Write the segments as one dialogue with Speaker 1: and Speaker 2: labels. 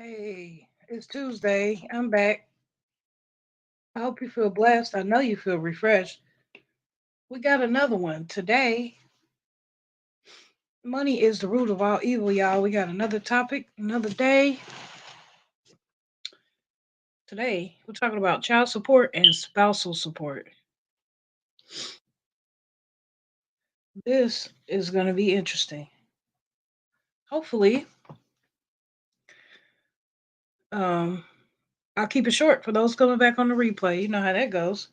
Speaker 1: Hey, it's Tuesday. I'm back. I hope you feel blessed. I know you feel refreshed. We got another one. Today, money is the root of all evil, y'all. We got another topic, another day. Today, we're talking about child support and spousal support. This is going to be interesting. Hopefully, um, I'll keep it short for those coming back on the replay. You know how that goes.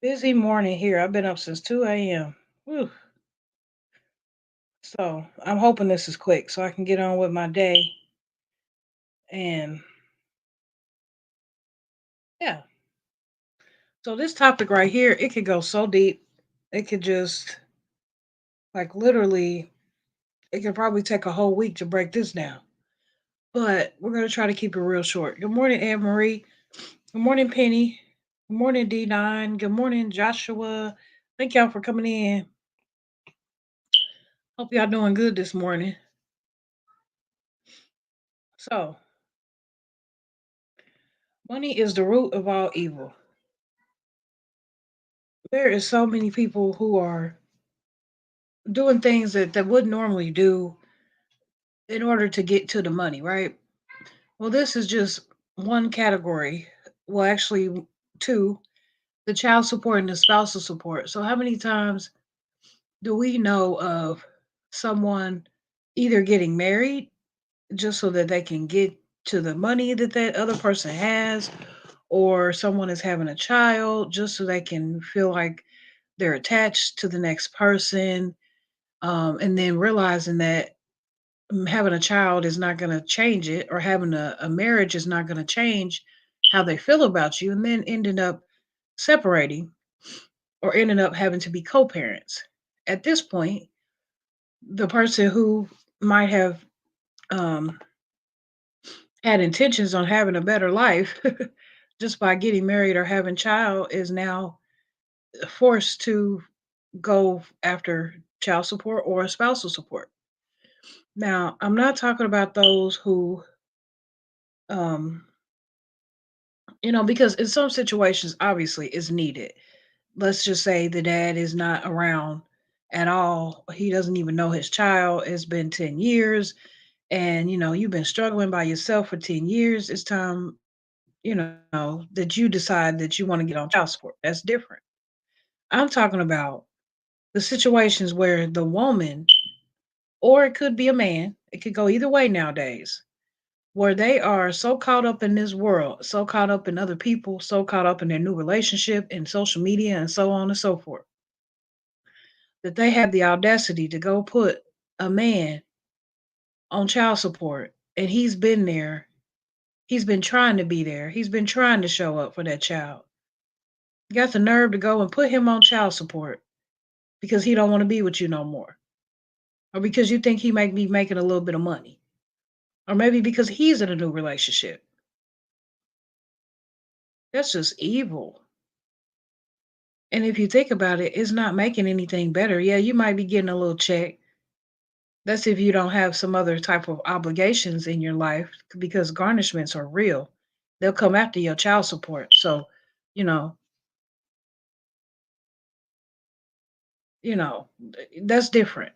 Speaker 1: Busy morning here. I've been up since 2 a.m. Whew. So I'm hoping this is quick so I can get on with my day. And yeah, so this topic right here, it could go so deep. It could just like literally, it could probably take a whole week to break this down. But we're gonna try to keep it real short. Good morning, Anne Marie. Good morning, Penny. Good morning, D9. Good morning, Joshua. Thank y'all for coming in. Hope y'all doing good this morning. So, money is the root of all evil. There is so many people who are doing things that would normally do in order to get to the money, right? Well, this is just one category. Well, actually, two, the child support and the spousal support. So, how many times do we know of someone either getting married just so that they can get to the money that that other person has, or someone is having a child just so they can feel like they're attached to the next person, and then realizing that having a child is not going to change it, or having a marriage is not going to change how they feel about you, and then ended up separating or ended up having to be co-parents. At this point, the person who might have um, had intentions on having a better life just by getting married or having child is now forced to go after child support or spousal support. Now, I'm not talking about those who um, because in some situations, obviously, it's needed. Let's just say the dad is not around at all. He doesn't even know his child. It's been 10 years, and you've been struggling by yourself for 10 years. It's time, that you decide that you want to get on child support. That's different. I'm talking about the situations where the woman, or it could be a man, it could go either way nowadays, where they are so caught up in this world, so caught up in other people, so caught up in their new relationship and social media and so on and so forth, that they have the audacity to go put a man on child support. And he's been there. He's been trying to be there. He's been trying to show up for that child. You got the nerve to go and put him on child support because he don't want to be with you no more. Or because you think he might be making a little bit of money. Or maybe because he's in a new relationship. That's just evil. And if you think about it, it's not making anything better. Yeah, you might be getting a little check. That's if you don't have some other type of obligations in your life, because garnishments are real. They'll come after your child support. So, you know, you know, that's different,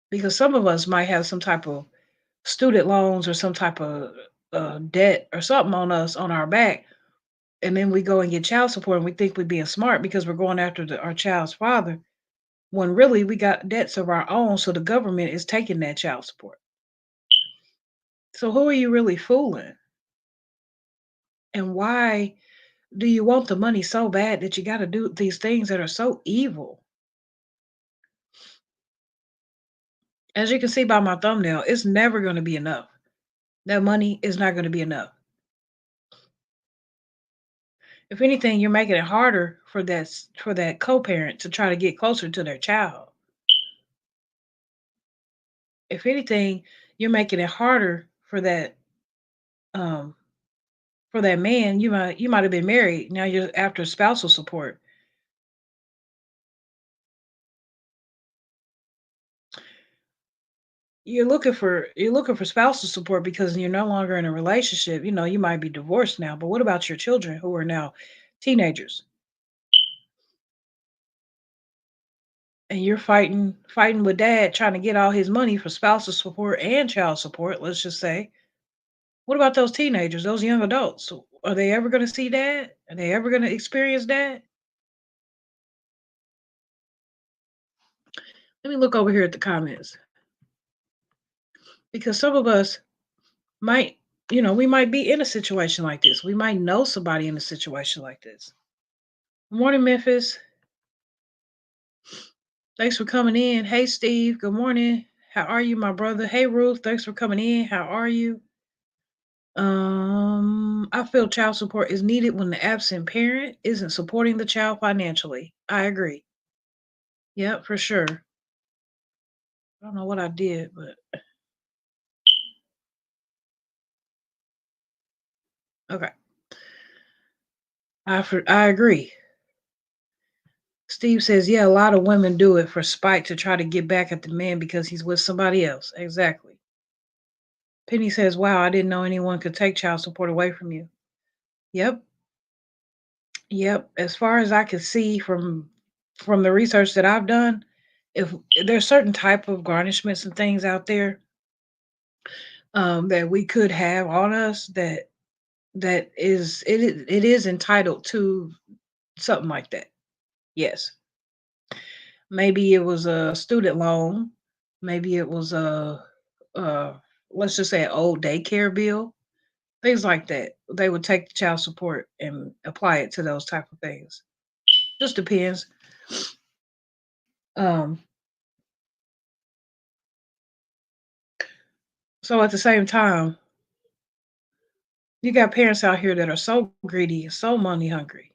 Speaker 1: because some of us might have some type of student loans or some type of debt or something on us on our back, and then we go and get child support and we think we're being smart because we're going after our child's father, when really we got debts of our own, so the government is taking that child support. So who are you really fooling? And why do you want the money so bad that you got to do these things that are so evil? As you can see by my thumbnail, it's never going to be enough. That money is not going to be enough. If anything, you're making it harder for that co-parent to try to get closer to their child. If anything, you're making it harder um for that man. You might have been married. Now you're after spousal support. you're looking for spousal support because you're no longer in a relationship. You might be divorced now, but what about your children who are now teenagers, and you're fighting with dad trying to get all his money for spousal support and child support, let's just say. What about those teenagers, those young adults? Are they ever going to see dad? Are they ever going to experience dad? Let me look over here at the comments, because some of us might, we might be in a situation like this. We might know somebody in a situation like this. Morning, Memphis. Thanks for coming in. Hey, Steve. Good morning. How are you, my brother? Hey, Ruth. Thanks for coming in. How are you? I feel child support is needed when the absent parent isn't supporting the child financially. I agree. Yep, for sure. I don't know what I did, but okay. I agree. Steve says, yeah, a lot of women do it for spite to try to get back at the man because he's with somebody else. Exactly. Penny says, wow, I didn't know anyone could take child support away from you. Yep. Yep. As far as I can see from the research that I've done, if there's certain type of garnishments and things out there that we could have on us, that it is entitled to something like that. Yes. Maybe it was a student loan. Maybe it was uh let's just say an old daycare bill. Things like that. They would take the child support and apply it to those type of things. Just depends. Um so at the same time, you got parents out here that are so greedy and so money hungry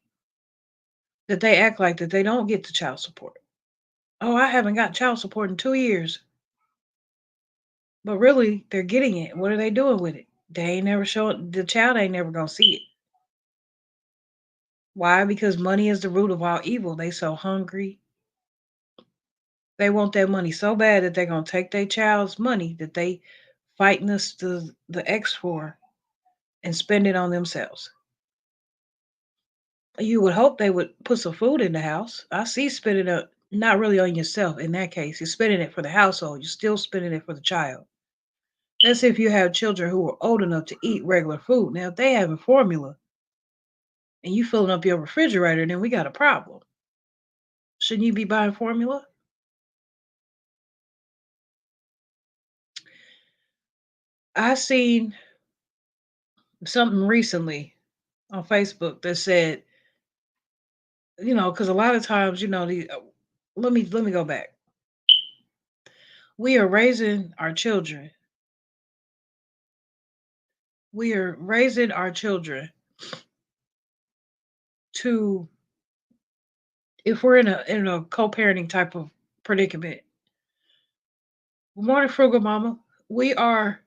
Speaker 1: that they act like that they don't get the child support. Oh, I haven't got child support in 2 years. But really, they're getting it. What are they doing with it? They ain't never showing the child ain't never gonna see it. Why? Because money is the root of all evil. They so hungry. They want that money so bad that they're gonna take their child's money that they fighting the ex for and spend it on themselves. You would hope they would put some food in the house. I see spending it not really on yourself in that case. You're spending it for the household. You're still spending it for the child. That's if you have children who are old enough to eat regular food. Now, if they have a formula and you filling up your refrigerator, then we got a problem. Shouldn't you be buying formula? I seen something recently on Facebook that said, because a lot of times, let me go back. We are raising our children. We are raising our children to, if we're in a co-parenting type of predicament. Good morning, frugal mama. We are,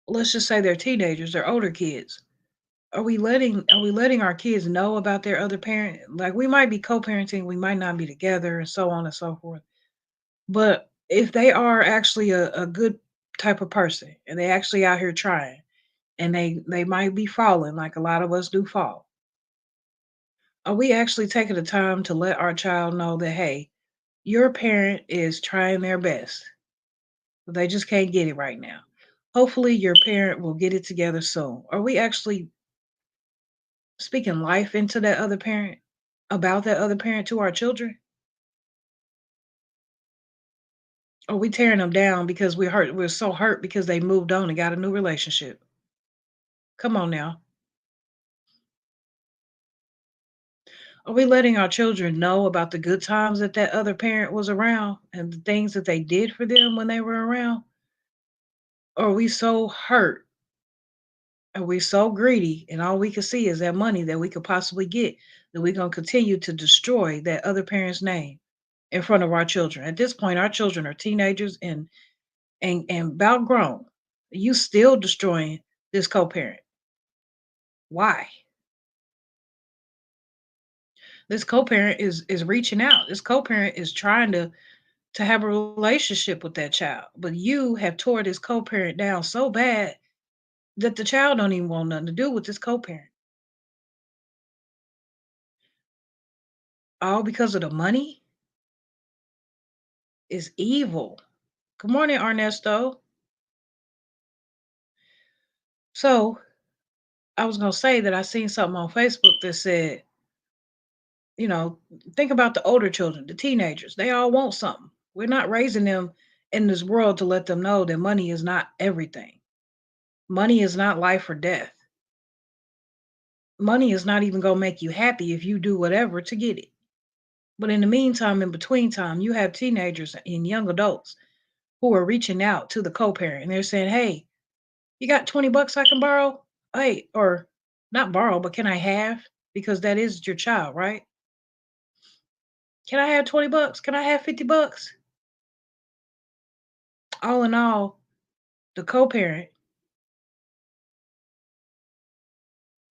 Speaker 1: let's just say they're teenagers, they're older kids. Are we letting our kids know about their other parent? Like, we might be co-parenting, we might not be together, and so on and so forth. But if they are actually a good type of person and they actually out here trying, and they might be falling like a lot of us do fall, are we actually taking the time to let our child know that, hey, your parent is trying their best, but they just can't get it right now? Hopefully your parent will get it together soon. Are we actually speaking life into that other parent, about that other parent to our children? Are we tearing them down because we're so hurt because they moved on and got a new relationship? Come on now. Are we letting our children know about the good times that that other parent was around and the things that they did for them when they were around? Or are we so hurt? Are we so greedy and all we can see is that money that we could possibly get, that we're going to continue to destroy that other parent's name in front of our children? At this point, our children are teenagers and about grown. You still destroying this co-parent. Why? This co-parent is reaching out. This co-parent is trying to have a relationship with that child. But you have tore this co-parent down so bad that the child don't even want nothing to do with this co-parent. All because of the money is evil. Good morning, Ernesto. So I was gonna say that I seen something on Facebook that said, you know, think about the older children, the teenagers. They all want something. We're not raising them in this world to let them know that money is not everything. Money is not life or death. Money is not even gonna make you happy if you do whatever to get it. But in the meantime, in between time, you have teenagers and young adults who are reaching out to the co-parent and they're saying, "Hey, you got 20 bucks I can borrow?" Hey, or not borrow, but can I have? Because that is your child, right? Can I have 20 bucks? Can I have 50 bucks? All in all, the co-parent,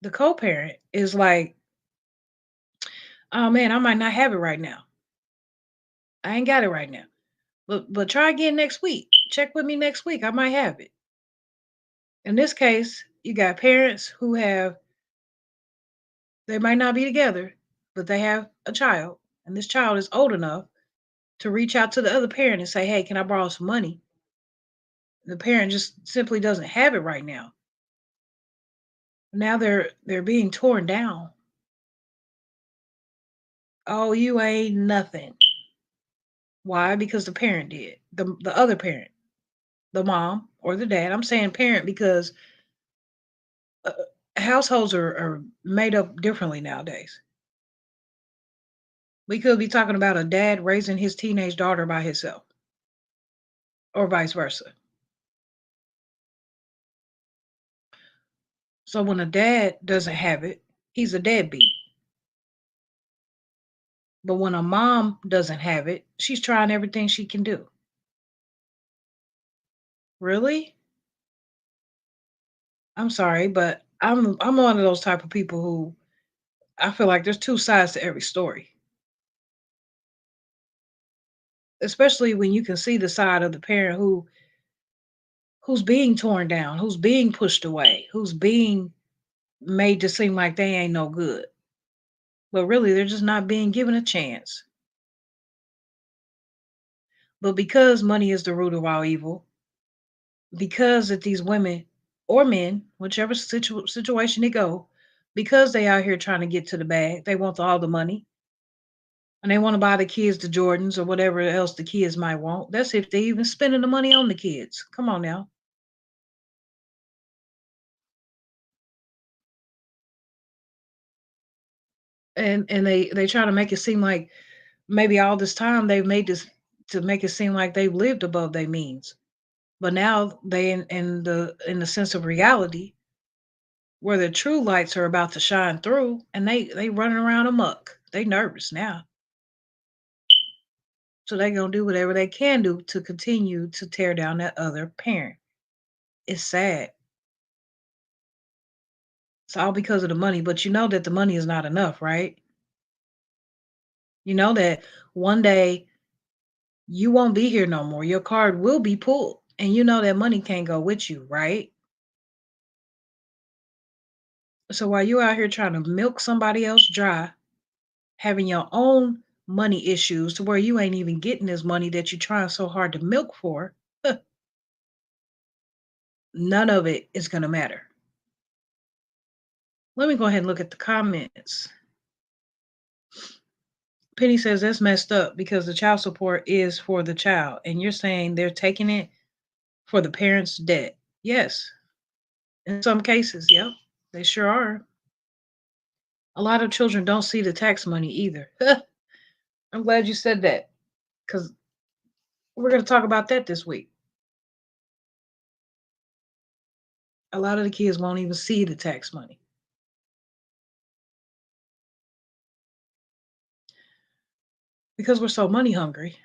Speaker 1: the co-parent is like, "Oh man, I might not have it right now. I ain't got it right now. But try again next week. Check with me next week. I might have it." In this case, you got parents who have they might not be together, but they have a child, and this child is old enough to reach out to the other parent and say, "Hey, can I borrow some money?" The parent just simply doesn't have it right now. Now they're being torn down. Oh, you ain't nothing. Why? Because the parent did. The other parent, the mom or the dad. I'm saying parent because uh, households are made up differently nowadays. We could be talking about a dad raising his teenage daughter by himself, or vice versa. So when a dad doesn't have it, he's a deadbeat. But when a mom doesn't have it, she's trying everything she can do. Really? I'm sorry, but I'm one of those type of people who I feel like there's two sides to every story. Especially when you can see the side of the parent who's being torn down, who's being pushed away, who's being made to seem like they ain't no good. But really they're just not being given a chance. But because money is the root of all evil, because that these women or men, whichever situation they go, because they out here trying to get to the bag, they want all the money and they want to buy the kids the Jordans or whatever else the kids might want. That's if they even spending the money on the kids. Come on now. And they try to make it seem like maybe all this time they've made this to make it seem like they've lived above their means. But now they in the sense of reality where the true lights are about to shine through and they running around amok. They nervous now. So they gonna do whatever they can do to continue to tear down that other parent. It's sad. It's all because of the money, but you know that the money is not enough, right? You know that one day you won't be here no more. Your card will be pulled. And you know that money can't go with you, right? So while you out here trying to milk somebody else dry, having your own money issues to where you ain't even getting this money that you're trying so hard to milk for, none of it is gonna matter. Let me go ahead and look at the comments. Penny says that's messed up because the child support is for the child, and you're saying they're taking it for the parents' debt. Yes, in some cases, yep, they sure are. A lot of children don't see the tax money either. I'm glad you said that because we're going to talk about that this week. A lot of the kids won't even see the tax money because we're so money hungry.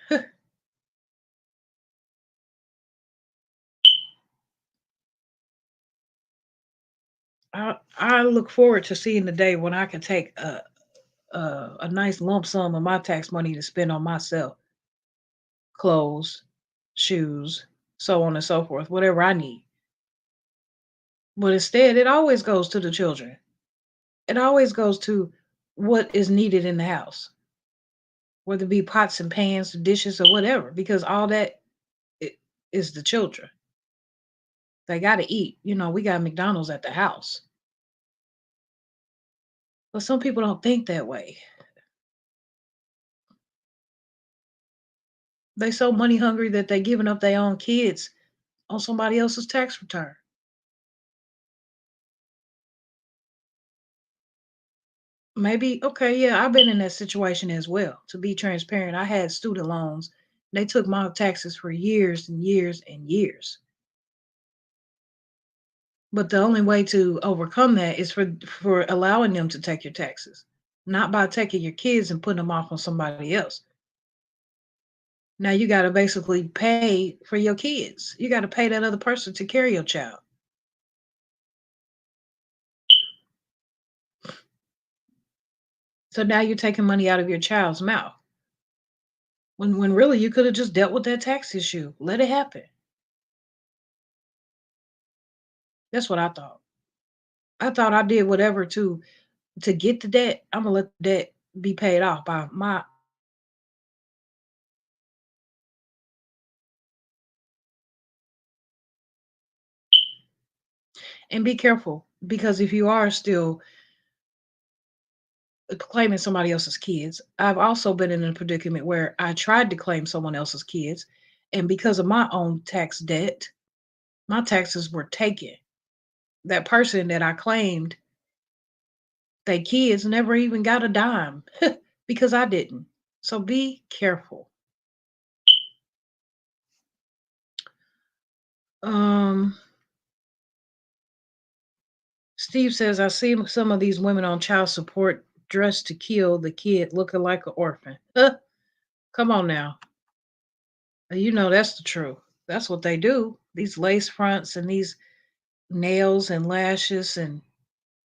Speaker 1: I look forward to seeing the day when I can take a nice lump sum of my tax money to spend on myself. clothes, shoes, so on and so forth, whatever I need. But instead, it always goes to the children. It always goes to what is needed in the house, whether it be pots and pans, dishes, or whatever, because all that i- is the children. They got to eat. We got McDonald's at the house. But some people don't think that way. They so money hungry that they giving up their own kids on somebody else's tax return. Maybe, okay, yeah, I've been in that situation as well. To be transparent, I had student loans. They took my taxes for years and years and years. But the only way to overcome that is for allowing them to take your taxes, not by taking your kids and putting them off on somebody else. Now you got to basically pay for your kids. You got to pay that other person to carry your child. So now you're taking money out of your child's mouth. When really you could have just dealt with that tax issue. Let it happen. That's what I thought. I thought I did whatever to get the debt. I'm gonna let the debt be paid off by my. And be careful, because if you are still claiming somebody else's kids, I've also been in a predicament where I tried to claim someone else's kids, and because of my own tax debt, my taxes were taken. That person that I claimed, they kids never even got a dime because I didn't. So be careful. Um, Steve says, I see some of these women on child support dressed to kill the kid looking like an orphan. Come on now. That's the truth. That's what they do. These lace fronts and these nails and lashes and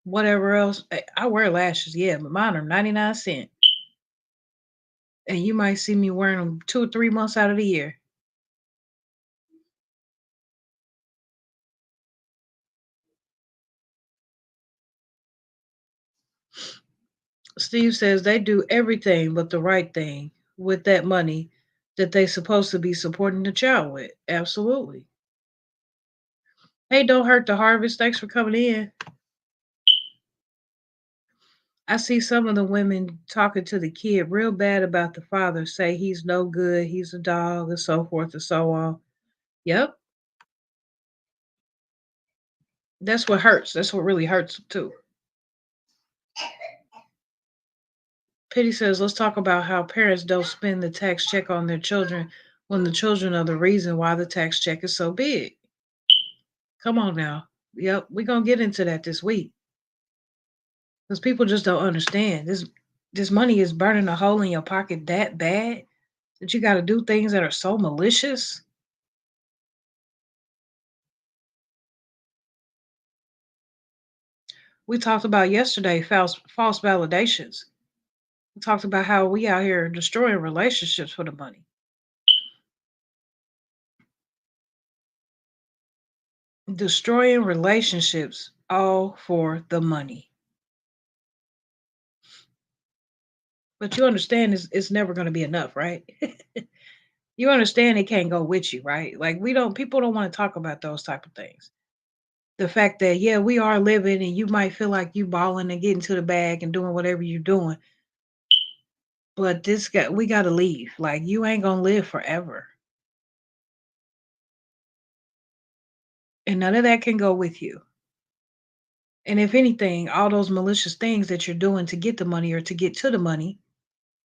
Speaker 1: whatever else. I wear lashes, yeah, but mine are 99¢. And you might see me wearing them 2 or 3 months out of the year. Steve says they do everything but the right thing with that money that they supposed to be supporting the child with. Absolutely. Hey, don't hurt the harvest. Thanks for coming in. I see some of the women talking to the kid real bad about the father, say he's no good, he's a dog, and so forth and so on. Yep, that's what hurts. That's what really hurts too. Pity says, let's talk about how parents don't spend the tax check on their children when the children are the reason why the tax check is so big. Come on now. Yep, we're gonna get into that this week. Because people just don't understand. This money is burning a hole in your pocket that bad that you gotta do things that are so malicious. We talked about yesterday false validations. We talked about how we out here destroying relationships for the money. Destroying relationships all for the money. But you understand it's never going to be enough, right? You understand it can't go with you, right? Like we don't people don't want to talk about those type of things. The fact that yeah, we are living and you might feel like you balling and getting to the bag and doing whatever you're doing, but this guy we got to leave. Like you ain't going to live forever. And none of that can go with you. And if anything, all those malicious things that you're doing to get the money or to get to the money,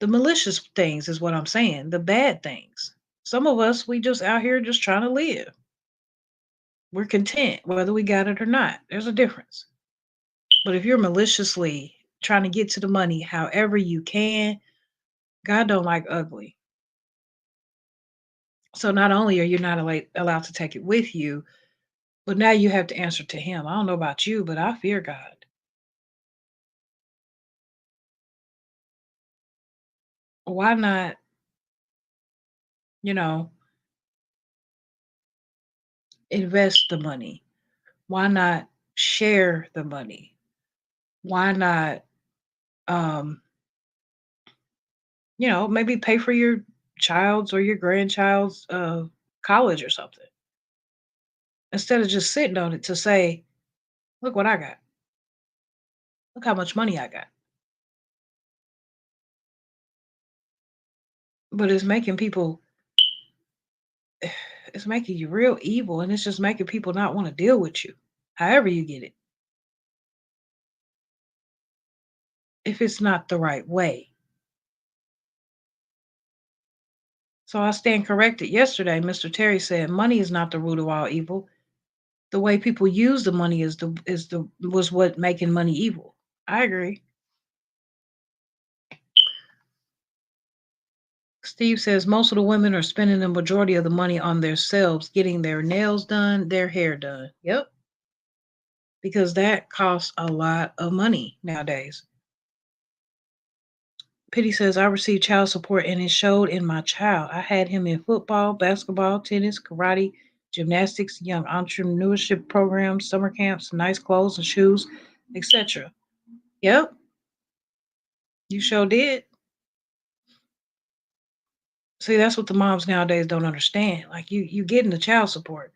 Speaker 1: the malicious things is what I'm saying, the bad things. Some of us, we just out here just trying to live. We're content whether we got it or not. There's a difference. But if you're maliciously trying to get to the money however you can, God don't like ugly. So not only are you not allowed to take it with you, but now you have to answer to him. I don't know about you, but I fear God. Why not You know, invest the money. Why not share the money? Why not, um, maybe pay for your child's or your grandchild's college or something instead of just sitting on it to say, look what I got. Look how much money I got. But it's making you real evil, and it's just making people not want to deal with you. However you get it, if it's not the right way. So I stand corrected. Yesterday, Mr. Terry said money is not the root of all evil. The way people use the money was what making money evil. I agree. Steve says most of the women are spending the majority of the money on themselves, getting their nails done, their hair done. Yep, because that costs a lot of money nowadays. Pity says I received child support and it showed in my child. I had him in football, basketball, tennis, karate, gymnastics, young entrepreneurship programs, summer camps, nice clothes and shoes, etc. Yep, you sure did. See, that's what the moms nowadays don't understand. Like you getting the child support,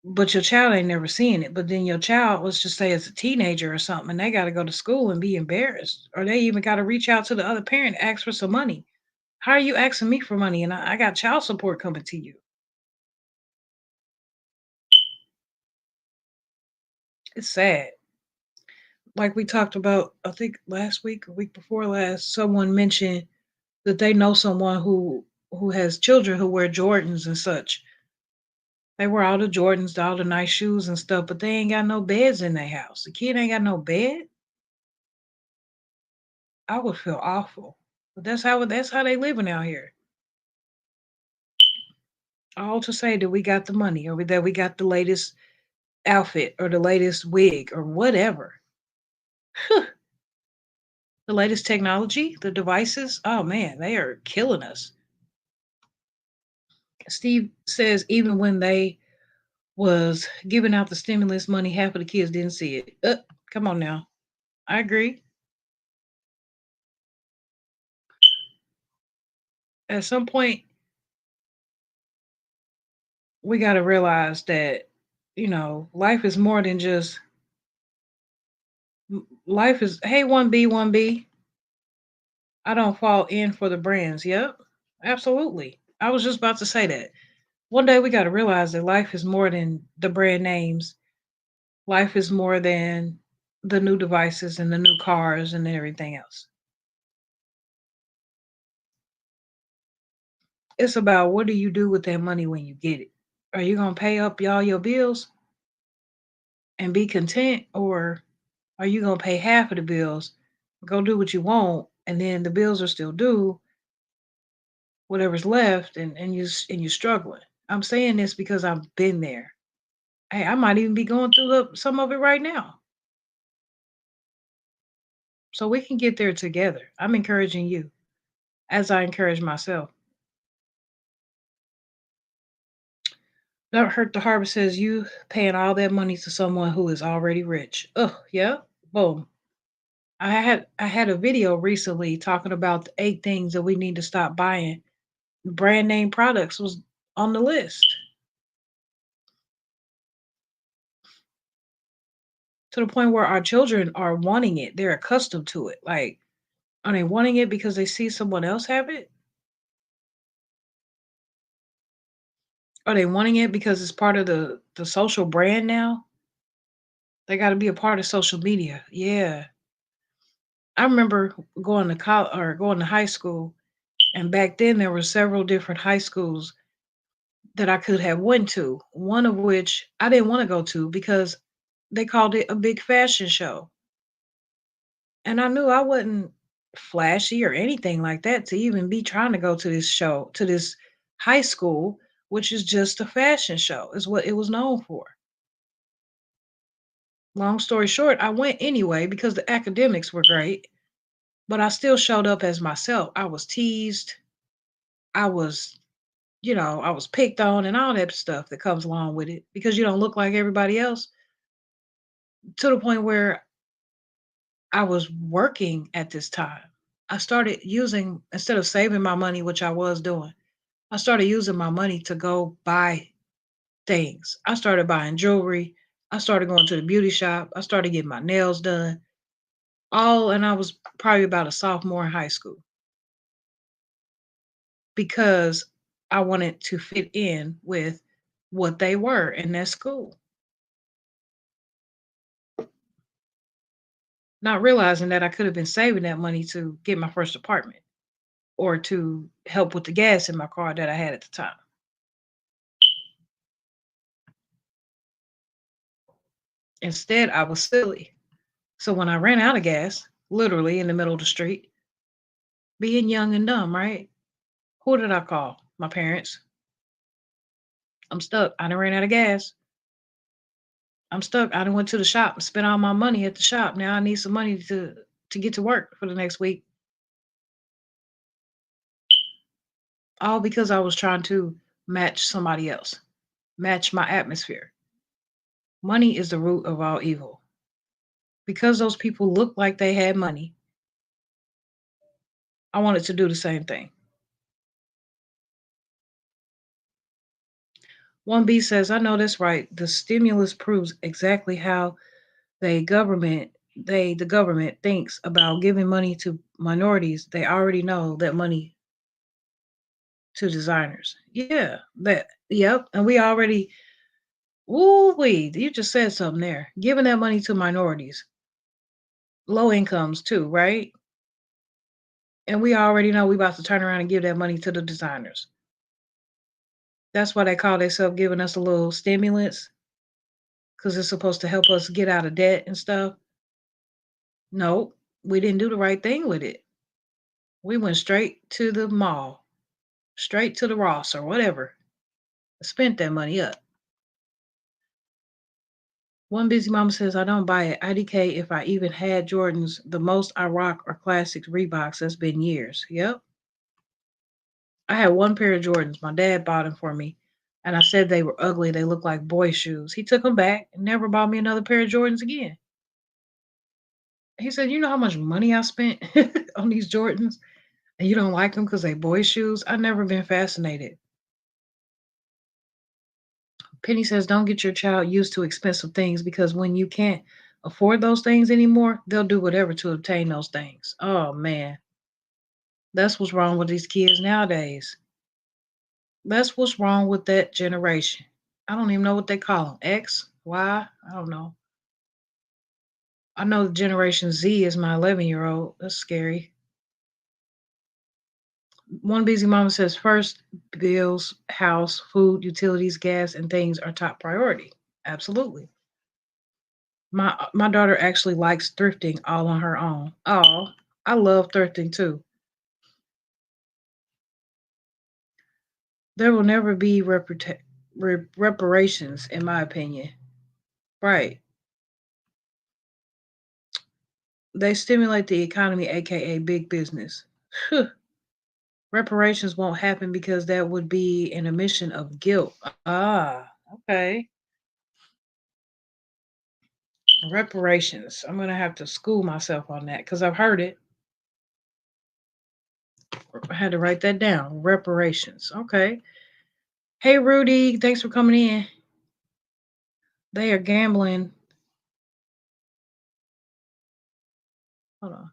Speaker 1: but your child ain't never seeing it. But then your child, let's just say it's a teenager or something, and they got to go to school and be embarrassed, or they even got to reach out to the other parent and ask for some money. How are you asking me for money and I got child support coming to you? It's sad. Like we talked about, I think last week or week before last, someone mentioned that they know someone who has children who wear Jordans and such. They wear all the Jordans, all the nice shoes and stuff, but they ain't got no beds in their house. The kid ain't got no bed. I would feel awful. But that's how they living out here. All to say that we got the money or that we got the latest outfit or the latest wig or whatever. The latest technology, the devices, oh man, they are killing us. Steve says even when they was giving out the stimulus money, half of the kids didn't see it. Come on now. I agree. At some point, we got to realize that, life is more than just, life is, hey, 1B, 1B. I don't fall in for the brands. Yep, absolutely. I was just about to say that. One day we got to realize that life is more than the brand names. Life is more than the new devices and the new cars and everything else. It's about what do you do with that money when you get it? Are you going to pay up all your bills and be content, or are you going to pay half of the bills, go do what you want, and then the bills are still due, whatever's left, and you're struggling? I'm saying this because I've been there. Hey, I might even be going through some of it right now. So we can get there together. I'm encouraging you as I encourage myself. Don't hurt the harbor says you paying all that money to someone who is already rich. Oh, yeah. Boom. I had a video recently talking about the 8 things that we need to stop buying. Brand name products was on the list to the point where our children are wanting it. They're accustomed to it. Like, are they wanting it because they see someone else have it? Are they wanting it because it's part of the social brand now? They got to be a part of social media. Yeah. I remember going to college or going to high school, and back then there were several different high schools that I could have went to. One of which I didn't want to go to because they called it a big fashion show. And I knew I wasn't flashy or anything like that to even be trying to go to this show, to this high school, which is just a fashion show, is what it was known for. Long story short, I went anyway because the academics were great, but I still showed up as myself. I was teased. I was I was picked on and all that stuff that comes along with it because you don't look like everybody else, to the point where I was working at this time. I started using, instead of saving my money, which I was doing, I started using my money to go buy things. I started buying jewelry. I started going to the beauty shop. I started getting my nails done. And I was probably about a sophomore in high school because I wanted to fit in with what they were in that school, not realizing that I could have been saving that money to get my first apartment or to help with the gas in my car that I had at the time. Instead, I was silly. So when I ran out of gas, literally in the middle of the street, being young and dumb, right? Who did I call? My parents. I'm stuck. I done ran out of gas. I'm stuck. I done went to the shop and spent all my money at the shop. Now I need some money to get to work for the next week. All because I was trying to match somebody else, match my atmosphere. Money is the root of all evil. Because those people looked like they had money, I wanted to do the same thing. 1B says, I know that's right. The stimulus proves exactly how the government thinks about giving money to minorities. They already know that money to designers. Yeah, yep. And we already, ooh, you just said something there. Giving that money to minorities, low incomes too, right? And we already know we about to turn around and give that money to the designers. That's why they call themselves giving us a little stimulus, because it's supposed to help us get out of debt and stuff. No, we didn't do the right thing with it. We went straight to the mall, straight to the Ross or whatever, spent that money up. One busy mama says, I don't buy it. IDK, if I even had Jordans, the most I rock are classics Reeboks. That's been years. Yep. I had one pair of Jordans. My dad bought them for me. And I said they were ugly. They looked like boy shoes. He took them back and never bought me another pair of Jordans again. He said, you know how much money I spent on these Jordans? And you don't like them because they boy shoes? I've never been fascinated. Penny says, don't get your child used to expensive things because when you can't afford those things anymore, they'll do whatever to obtain those things. Oh, man. That's what's wrong with these kids nowadays. That's what's wrong with that generation. I don't even know what they call them. X, Y, I don't know. I know the Generation Z is my 11-year-old. That's scary. One busy mama says, first, bills, house, food, utilities, gas, and things are top priority. Absolutely. My daughter actually likes thrifting all on her own. Oh, I love thrifting too. There will never be reparations, in my opinion. Right. They stimulate the economy, aka big business. Reparations won't happen because that would be an admission of guilt. Ah, okay. Reparations. I'm gonna have to school myself on that because I've heard it. I had to write that down. Reparations. Okay. Hey Rudy, thanks for coming in. They are gambling. Hold on.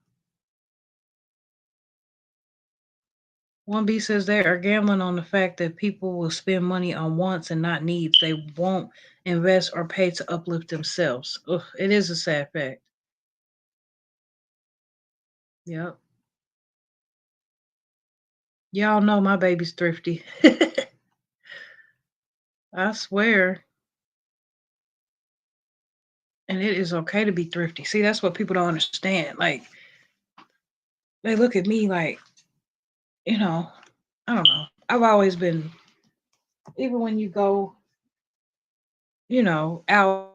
Speaker 1: 1B says they are gambling on the fact that people will spend money on wants and not needs. They won't invest or pay to uplift themselves. Ugh, it is a sad fact. Yep. Y'all know my baby's thrifty. I swear. And it is okay to be thrifty. See, that's what people don't understand. Like, they look at me like, you know, I don't know. I've always been, even when you go, out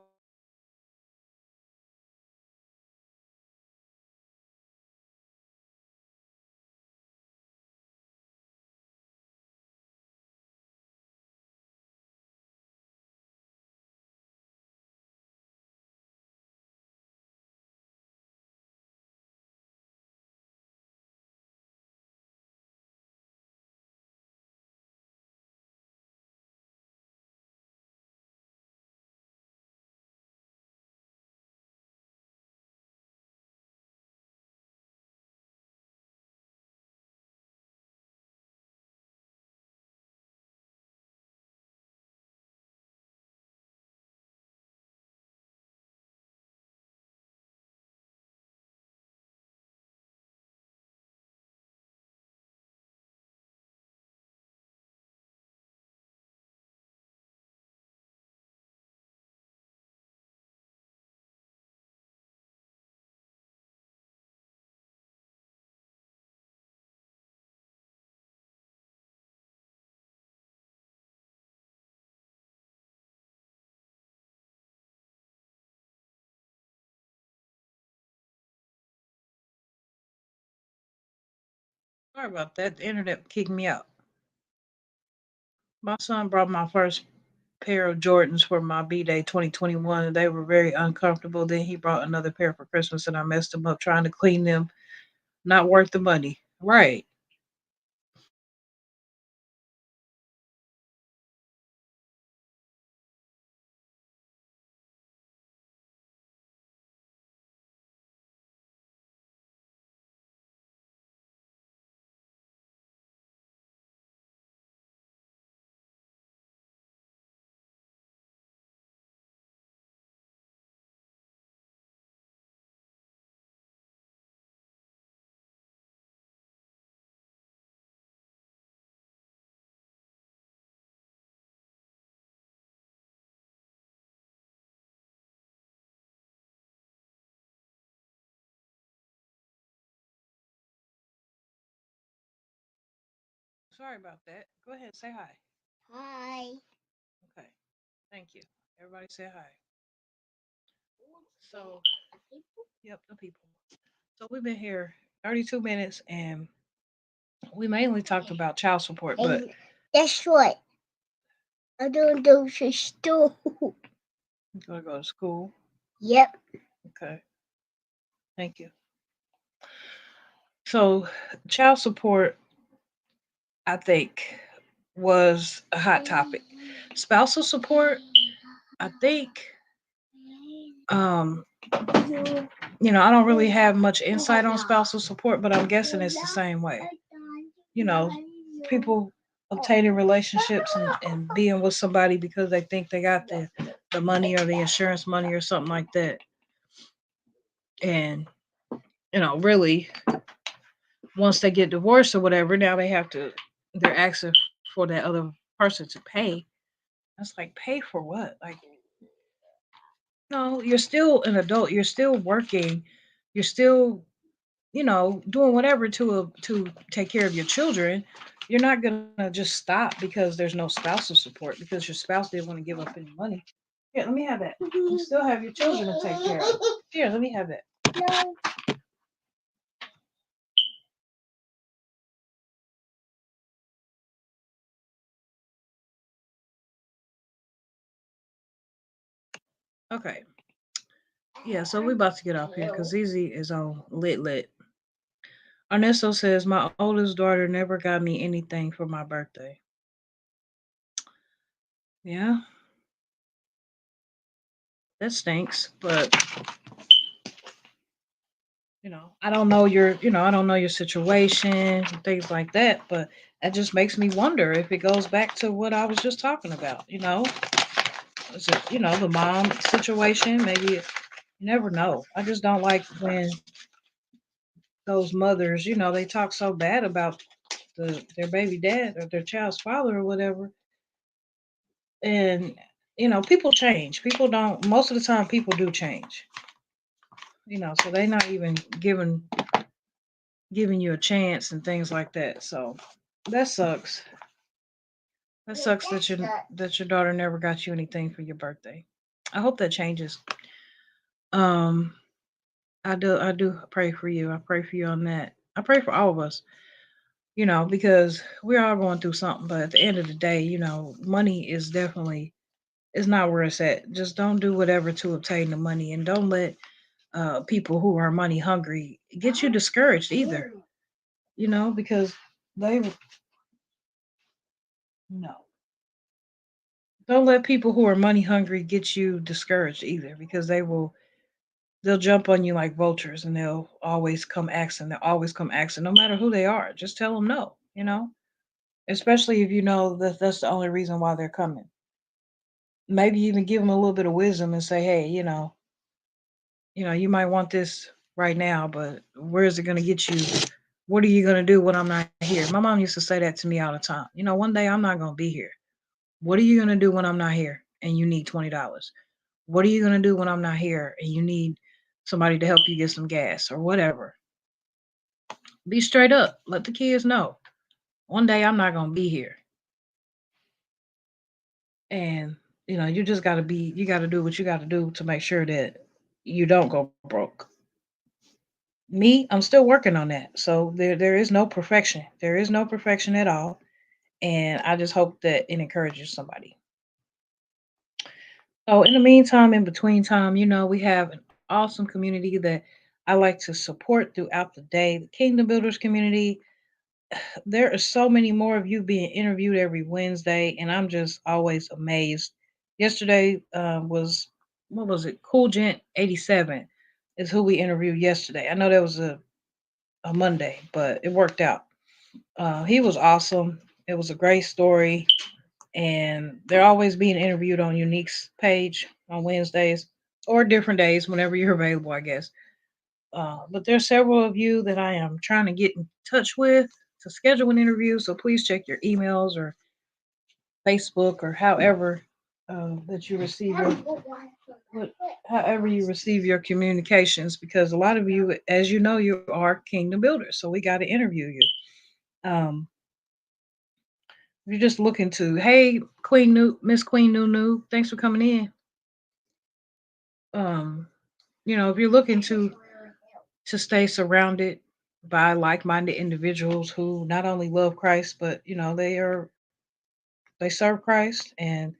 Speaker 1: Sorry about that. The internet kicked me out. My son brought my first pair of Jordans for my B Day 2021, and they were very uncomfortable. Then he brought another pair for Christmas, and I messed them up trying to clean them. Not worth the money. Right. Sorry about that. Go ahead, say hi.
Speaker 2: Hi.
Speaker 1: Okay. Thank you. Everybody say hi. So, yep, the people. So we've been here 32 minutes and we mainly talked about child support, but
Speaker 2: And guess what? I don't do to school.
Speaker 1: you're going to go to school.
Speaker 2: Yep.
Speaker 1: Okay. Thank you. So, child support, I think, was a hot topic. Spousal support, I think, um, I don't really have much insight on spousal support, but I'm guessing it's the same way. You know, people obtaining relationships and being with somebody because they think they got the money or the insurance money or something like that. And, really, once they get divorced or whatever, now they're asking for that other person to pay. That's like, pay for what? Like, no, you're still an adult. You're still working. You're still, doing whatever to take care of your children. You're not gonna just stop because there's no spousal support because your spouse didn't want to give up any money. Here, let me have that. You still have your children to take care of. Here, let me have that.
Speaker 2: No.
Speaker 1: Okay. Yeah, so we about to get off here because Easy is on lit. Ernesto says my oldest daughter never got me anything for my birthday. Yeah, that stinks. But I don't know your situation and things like that. But that just makes me wonder if it goes back to what I was just talking about. Is it the mom situation? Maybe you never know. I just don't like when those mothers, they talk so bad about their baby dad or their child's father or whatever. And people change. People don't. Most of the time, people do change. So they're not even giving you a chance and things like that. So that sucks. That sucks that your daughter never got you anything for your birthday. I hope that changes. Um, I do pray for you. I pray for you on that. I pray for all of us. Because we're all going through something. But at the end of the day, money is not where it's at. Just don't do whatever to obtain the money, and don't let people who are money hungry get you discouraged either. Because they no. Don't let people who are money hungry get you discouraged either, because they'll jump on you like vultures, and they'll always come asking. They'll always come asking, no matter who they are. Just tell them no. Especially if you know that that's the only reason why they're coming. Maybe even give them a little bit of wisdom and say, hey, you might want this right now, but where is it going to get you? What are you going to do when I'm not here? My mom used to say that to me all the time. One day I'm not going to be here. What are you going to do when I'm not here and you need $20? What are you going to do when I'm not here and you need somebody to help you get some gas or whatever? Be straight up. Let the kids know. One day I'm not going to be here. And, you just you got to do what you got to do to make sure that you don't go broke. Me, I'm still working on that. So there is no perfection. There is no perfection at all. And I just hope that it encourages somebody. So in the meantime, in between time, we have an awesome community that I like to support throughout the day. The Kingdom Builders community. There are so many more of you being interviewed every Wednesday, and I'm just always amazed. Yesterday was what was it? Cool Gent 87 is who we interviewed yesterday. I know that was a Monday, but it worked out. He was awesome. It was a great story, and they're always being interviewed on Unique's page on Wednesdays or different days whenever you're available, I guess. But there's several of you that I am trying to get in touch with to schedule an interview. So please check your emails or Facebook or however that you receive what, however you receive your communications, because a lot of you, as you know, you are kingdom builders. So we got to interview you. Um, if you're just looking to, hey, Queen New, Miss Queen New, thanks for coming in. Um, if you're looking to stay surrounded by like-minded individuals who not only love Christ, but they serve Christ, and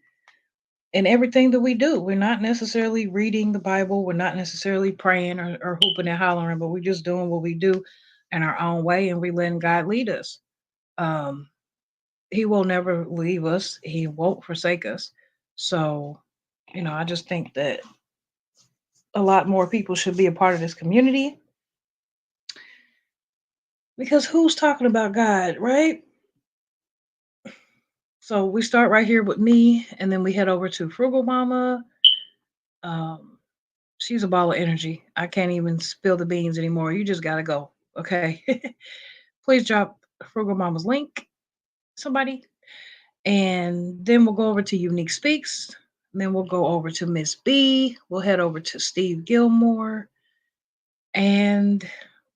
Speaker 1: in everything that we do, we're not necessarily reading the Bible, we're not necessarily praying or hooping and hollering, but we're just doing what we do in our own way, and we letting God lead us. Um, he will never leave us. He won't forsake us. So, I just think that a lot more people should be a part of this community, because who's talking about God, right? So we start right here with me, and then we head over to Frugal Mama. Um, she's a ball of energy. I can't even spill the beans anymore. You just gotta go. Okay. Please drop Frugal Mama's link, somebody. And then we'll go over to Unique Speaks. Then we'll go over to Miss B. We'll head over to Steve Gilmore. And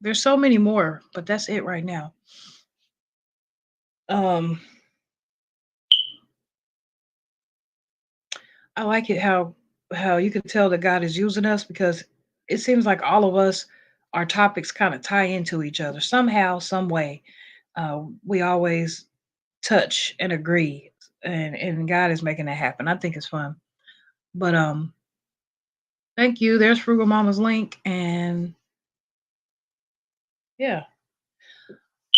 Speaker 1: there's so many more, but that's it right now. Um, I like it how you can tell that God is using us, because it seems like all of us, our topics kind of tie into each other somehow, some way. We always touch and agree, and God is making that happen. I think it's fun. But thank you. There's Frugal Mama's link, and yeah.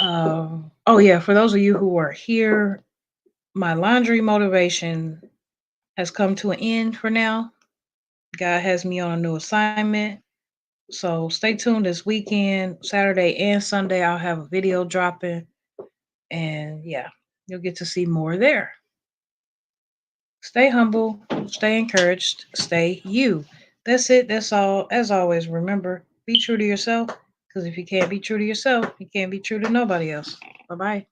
Speaker 1: Oh yeah, for those of you who are here, my laundry motivation has come to an end for now. God has me on a new assignment. So stay tuned this weekend, Saturday and Sunday. I'll have a video dropping. And yeah, you'll get to see more there. Stay humble, stay encouraged, stay you. That's it. That's all. As always, remember, be true to yourself. Because if you can't be true to yourself, you can't be true to nobody else. Bye bye.